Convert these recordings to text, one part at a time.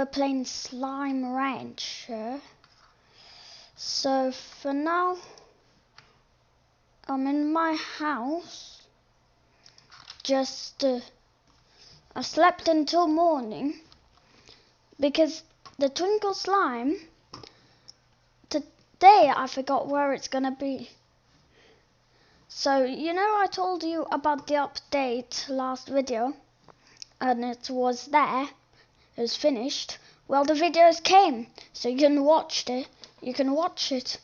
we're playing Slime Rancher. So for now, I'm in my house. Just I slept until morning because the Twinkle Slime today I forgot where it's gonna be. So you know I told you about the update last video, and it was there. It was finished. Well, the videos came, so you can watch it. You can watch it.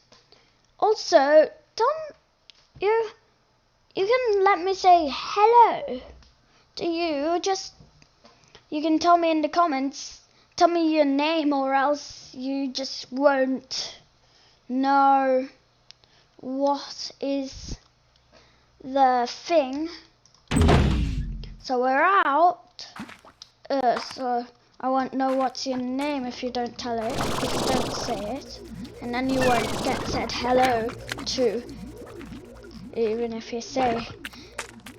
Also, don't you can let me say hello to you. Just you can tell me in the comments. Tell me your name, or else you just won't know what is the thing. So we're out. So I won't know what's your name if you don't tell it, if you don't say it, and then you won't get said hello to, even if you say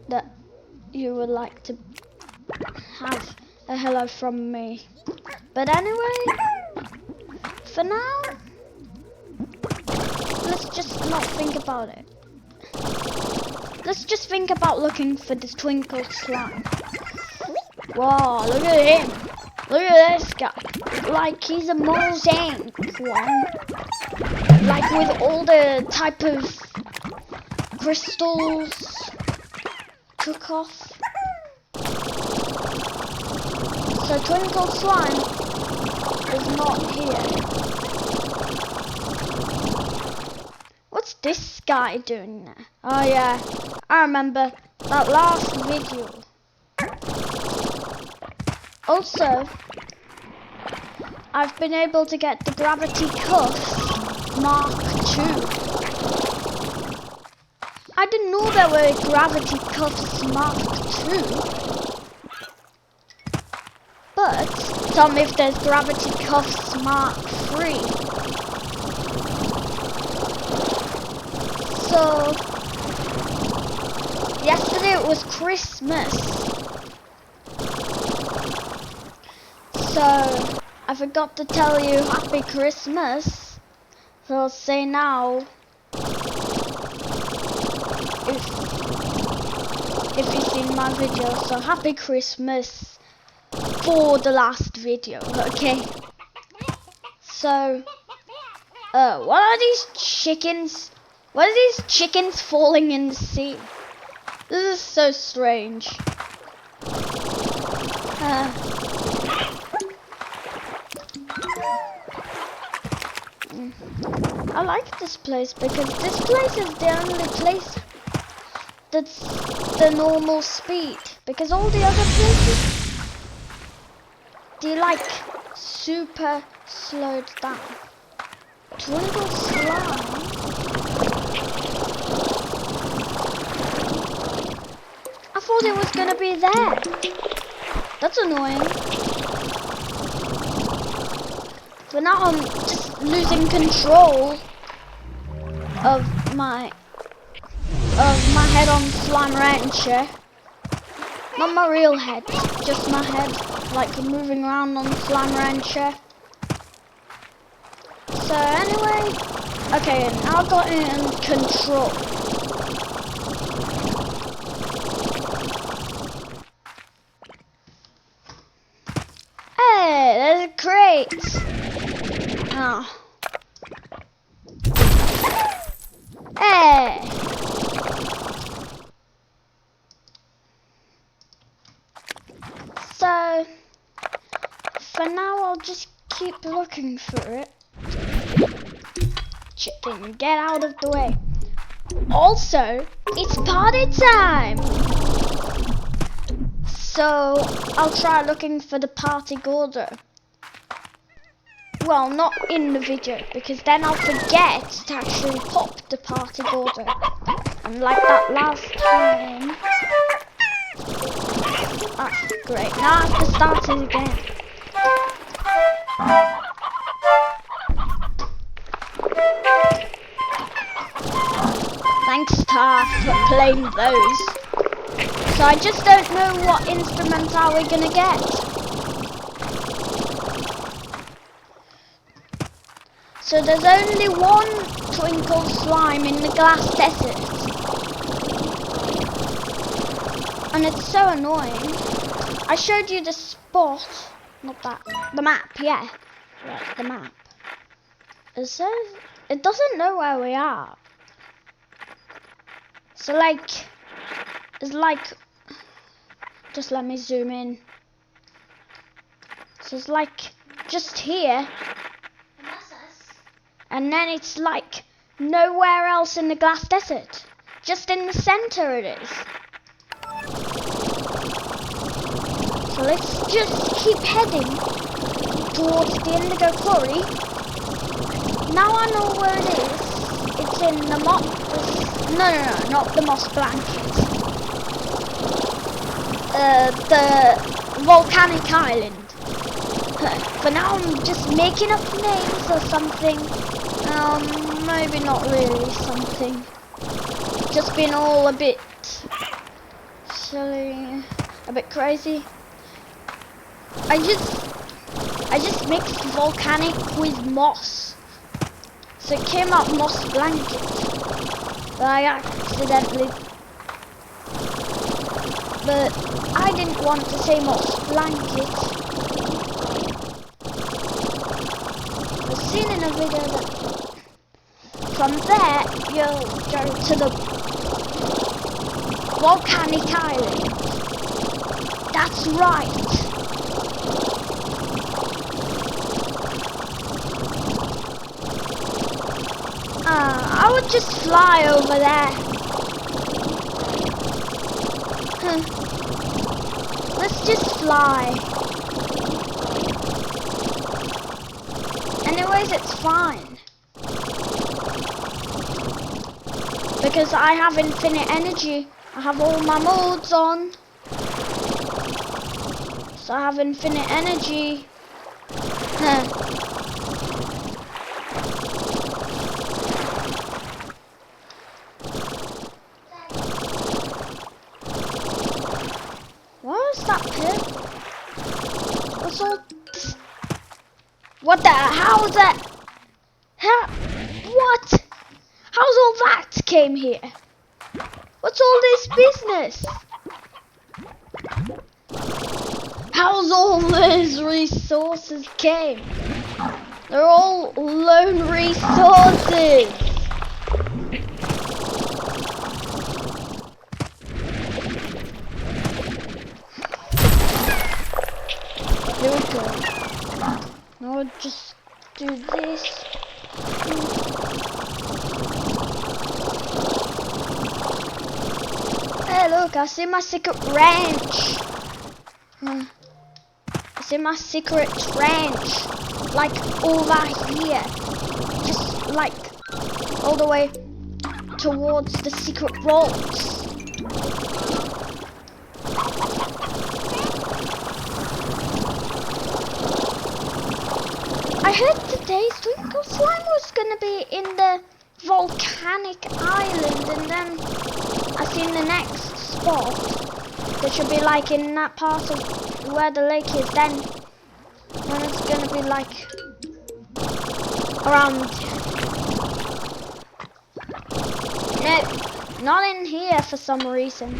that you would like to have a hello from me. But anyway, for now, let's just not think about it. Let's just think about looking for the Twinkle Slime. Wow, look at him. Look at this guy. Like he's a mosaic one. Like with all the type of crystals took off. So Twinkle Slime is not here. What's this guy doing there? Oh yeah, I remember that last video. Also, I've been able to get the Gravity Cuffs Mark II. I didn't know there were Gravity Cuffs Mark II. But tell me if there's Gravity Cuffs Mark III. So yesterday it was Christmas. So I forgot to tell you Happy Christmas. So I'll say now, if you've seen my video, so Happy Christmas for the last video, okay? So, what are these chickens? What are these chickens falling in the sea? This is so strange. I like this place because this place is the only place that's the normal speed. Because all the other places, they like super slowed down. Twinkle Slime. I thought it was gonna be there. That's annoying. But now I'm just losing control of my head on Slime Rancher. Not my real head, just my head, like moving around on Slime Rancher. So anyway, okay, now I got it in control. Hey, there's a crate. Oh. Hey. So for now I'll just keep looking for it. Chicken, get out of the way. Also, it's party time. So I'll try looking for the party Gordo. Well, not in the video, because then I'll forget to actually pop the party Gordo. And like that last time. Ah, great. Now I have to start it again. Thanks, Tar, for playing those. So I just don't know what instrumental we're gonna get. So there's only one twinkle slime in the glass desert. And it's so annoying. I showed you the spot, not that, the map, yeah. Right, the map. It says, it doesn't know where we are. So like, it's like, just let me zoom in. So it's like, just here. And then it's like, nowhere else in the glass desert. Just in the center it is. So let's just keep heading towards the indigo quarry. Now I know where it is. It's in the moss. No, not the moss blanket. The volcanic island. For now I'm just making up names or something. Maybe not really something. Just been all a bit silly, a bit crazy. I just mixed volcanic with moss. So it came out moss blanket. But I accidentally... But I didn't want to say moss blanket. I've seen in a video that from there you'll go to the volcanic island. That's right. I would just fly over there. Let's just fly. Anyways, it's fine. Because I have infinite energy. I have all my modes on. So I have infinite energy. What is that pit? What's all this? What the? How's that? How? What? How's all that came here? What's all this business? How's all those resources came? They're all lone resources. Here we go. Now I'll just do this. Hey look, I see my secret ranch. I see my secret ranch. Like over here. Just like all the way towards the secret roads. I heard today's twinkle slime was gonna be in the volcanic island, and then I seen the next spot that should be like in that part of where the lake is. Then it's gonna be like around. Nope, not in here for some reason.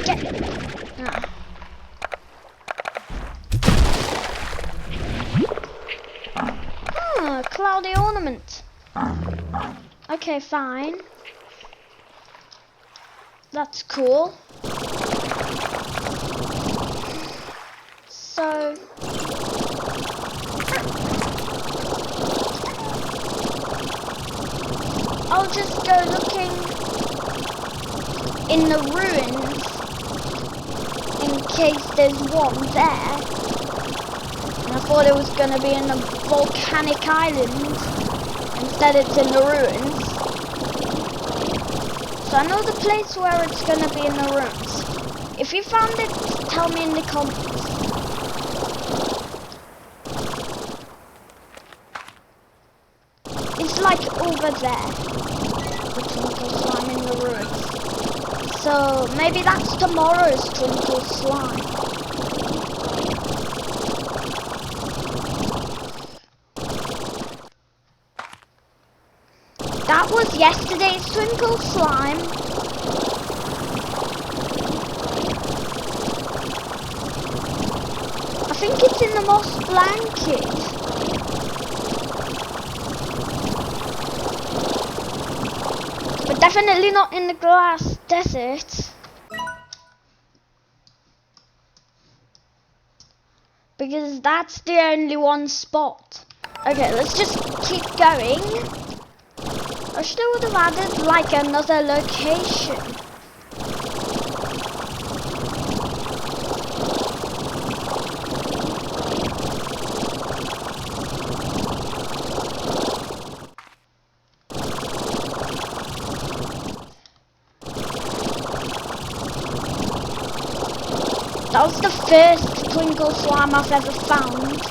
Get. Ah. Cloudy ornament. Okay, fine. That's cool. So I'll just go looking in the ruins in case there's one there. And I thought it was going to be in the volcanic island. Instead it's in the ruins. So I know the place where it's going to be in the ruins. If you found it, tell me in the comments. It's like over there. The twinkle slime in the ruins. So maybe that's tomorrow's twinkle slime. That was yesterday's Twinkle slime. I think it's in the moss blanket. But definitely not in the glass desert. Because that's the only one spot. Okay, let's just keep going. I should have added like another location. That was the first Twinkle slime I've ever found.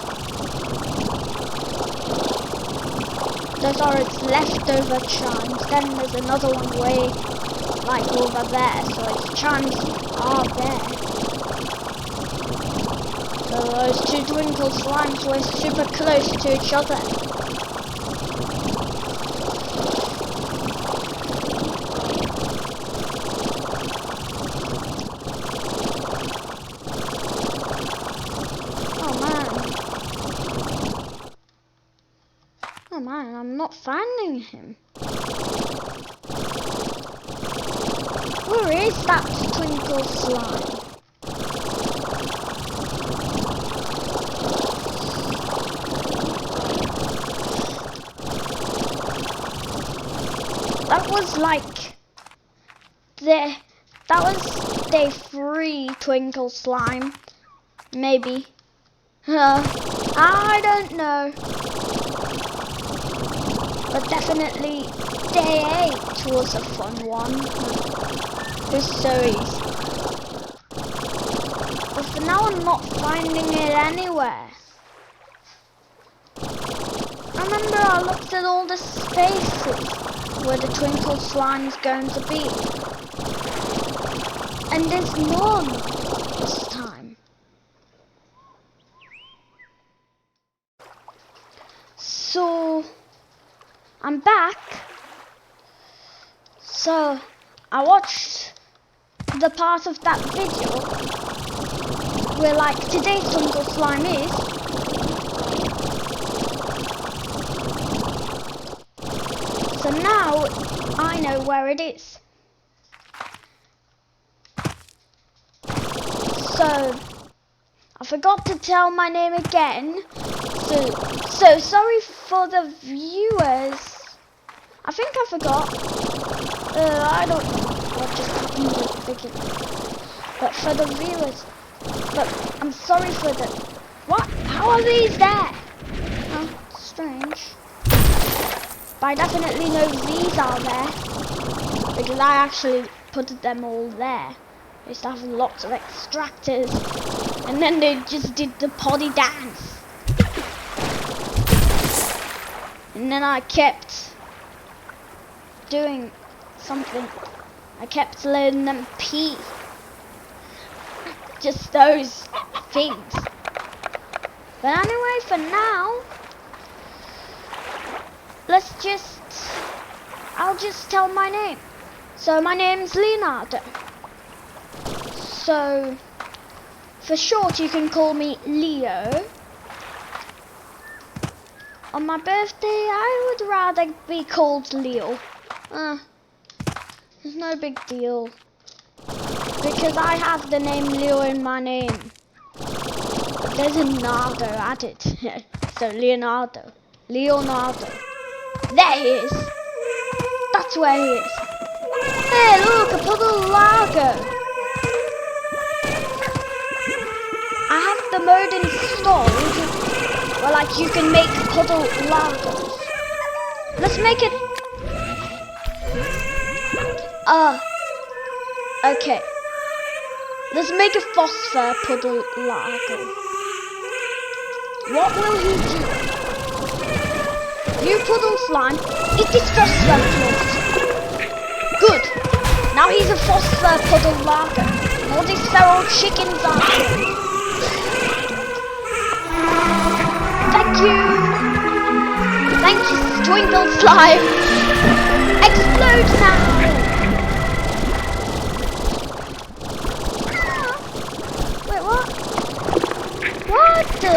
Those are its leftover chimes. Then there's another one way, like over there, so its chimes are there. So those two Twinkle slimes were super close to each other. Oh man, I'm not finding him. Where is that Twinkle slime? That was like that was day 3 Twinkle slime. Maybe. I don't know. But definitely day 8 was a fun one. It was so easy. But for now I'm not finding it anywhere. I remember I looked at all the spaces where the Twinkle slime's going to be. And there's none this time. So I'm back. So I watched the part of that video where like today's Twinkle slime is. So now I know where it is. So I forgot to tell my name again. So sorry for the viewers. I think I forgot. I don't know what just happened at the beginning. But for the viewers. But I'm sorry for the... What? How are these there? Oh, strange. But I definitely know these are there. Because I actually put them all there. They used to have lots of extractors. And then they just did the poddy dance. And then I kept doing something. I kept letting them pee. Just those things. But anyway, for now, I'll just tell my name. So my name's Leonardo. So for short you can call me Leo. On my birthday I would rather be called Leo. It's no big deal. Because I have the name Leo in my name. But there's a Nardo added. So Leonardo. Leonardo. There he is. That's where he is. Hey look, a puddle lago. I have the mode installed where like you can make puddle lagos. Let's make it. Okay. Let's make a phosphor puddle lago. What will he do? You puddle slime, eat this phosphor float. Good. Now he's a phosphor puddle lago. And all these feral chickens are here. Thank you. Thank you, Twinkle slime. Explode now! Wait, what? What the?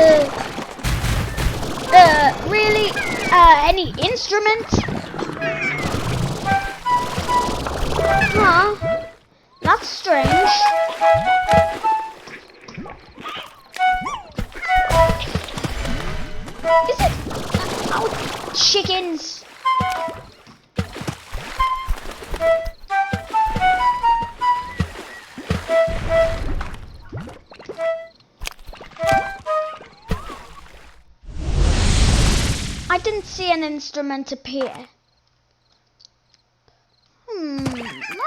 Really? Any instrument? Huh? That's strange. Is it? Oh, chickens! I didn't see an instrument appear.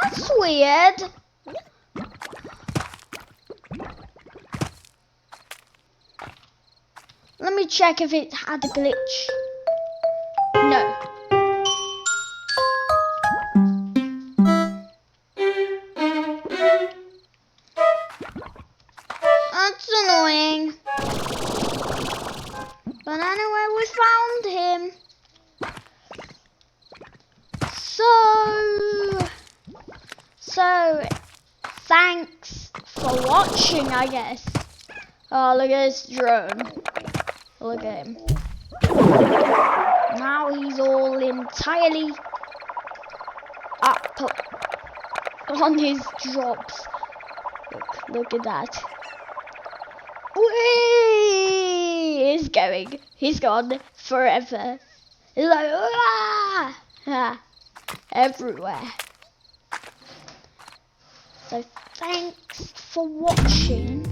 That's weird. Let me check if it had a glitch. No. That's annoying. But anyway, we found him. So thanks for watching, I guess. Oh, look at this drone. Look at him. Now he's all entirely up on his drops. Look at that. Whee! He's going. He's gone forever. He's like, ah! Everywhere. So thanks for watching.